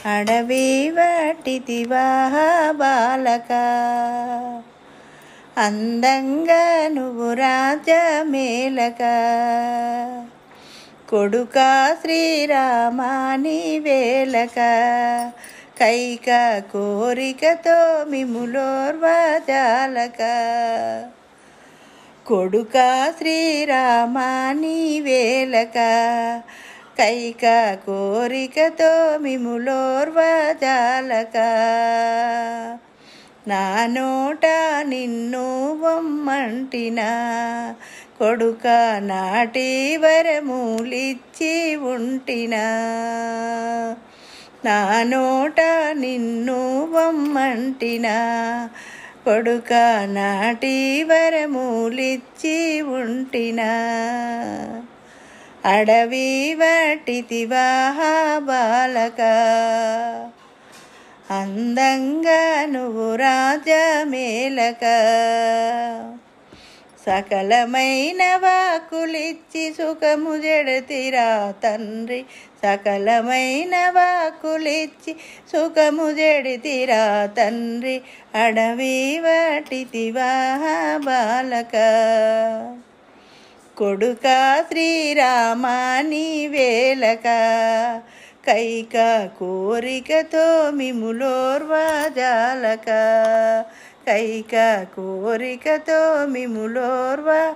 అడవి వటితివా బాలక అందంగా నువ్వు రాజమేలక కొడుక శ్రీరామాని వేలక కైక కోరికతో మిములోర్వజాలక కొడుక శ్రీరామాని వేలక కైక కోరికతో మిములోర్వజాలక నా నోట నిన్ను వమ్మంటినా కొడుక నాటి వరములిచ్చి ఉంటినా నా నోట నిన్ను వమ్మంటినా కొడుక నాటి వరములిచ్చి ఉంటినా అడవి వటితివా బాలక అందంగా నువ్వు రాజమేలక సకలమైన వాకులిచ్చి సుఖము జడతిరా తండ్రి సకలమైన వాకులిచ్చి సుఖము జడితిరా తండ్రి అడవి వటితివా బాలక కొడుక శ్రీరామాని వేలక కైక కోరికతో మిములోర్వజాలక కైక కోరికతో మిములోర్వజాలక